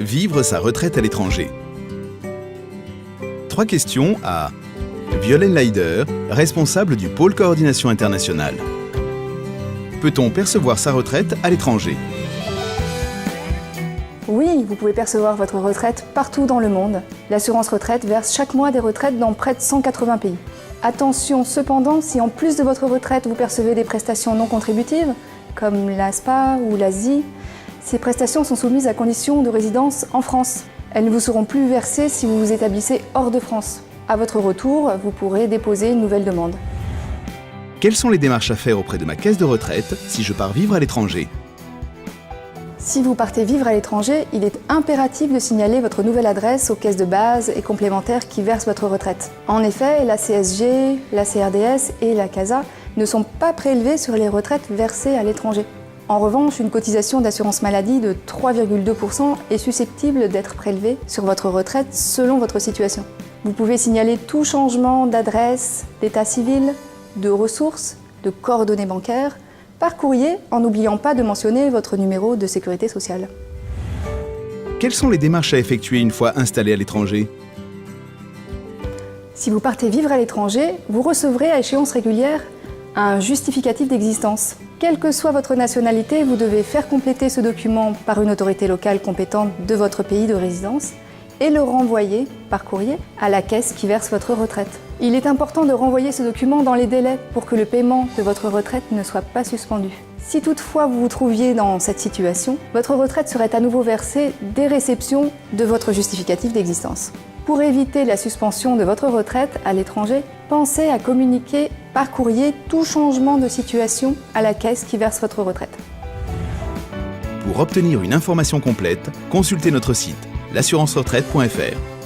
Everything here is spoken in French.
Vivre sa retraite à l'étranger. 3 questions à Violaine Leider, responsable du pôle coordination internationale. Peut-on percevoir sa retraite à l'étranger? Oui, vous pouvez percevoir votre retraite partout dans le monde. L'assurance retraite verse chaque mois des retraites dans près de 180 pays. Attention cependant, si en plus de votre retraite vous percevez des prestations non contributives, comme l'ASPA ou l'ASI, ces prestations sont soumises à condition de résidence en France. Elles ne vous seront plus versées si vous vous établissez hors de France. À votre retour, vous pourrez déposer une nouvelle demande. Quelles sont les démarches à faire auprès de ma caisse de retraite si je pars vivre à l'étranger? Si vous partez vivre à l'étranger, il est impératif de signaler votre nouvelle adresse aux caisses de base et complémentaires qui versent votre retraite. En effet, la CSG, la CRDS et la CASA ne sont pas prélevées sur les retraites versées à l'étranger. En revanche, une cotisation d'assurance maladie de 3,2% est susceptible d'être prélevée sur votre retraite selon votre situation. Vous pouvez signaler tout changement d'adresse, d'état civil, de ressources, de coordonnées bancaires, par courrier, en n'oubliant pas de mentionner votre numéro de sécurité sociale. Quelles sont les démarches à effectuer une fois installé à l'étranger? Si vous partez vivre à l'étranger, vous recevrez à échéance régulière un justificatif d'existence. Quelle que soit votre nationalité, vous devez faire compléter ce document par une autorité locale compétente de votre pays de résidence et le renvoyer par courrier à la caisse qui verse votre retraite. Il est important de renvoyer ce document dans les délais pour que le paiement de votre retraite ne soit pas suspendu. Si toutefois vous vous trouviez dans cette situation, votre retraite serait à nouveau versée dès réception de votre justificatif d'existence. Pour éviter la suspension de votre retraite à l'étranger, pensez à communiquer par courrier tout changement de situation à la caisse qui verse votre retraite. Pour obtenir une information complète, consultez notre site l'assurance-retraite.fr.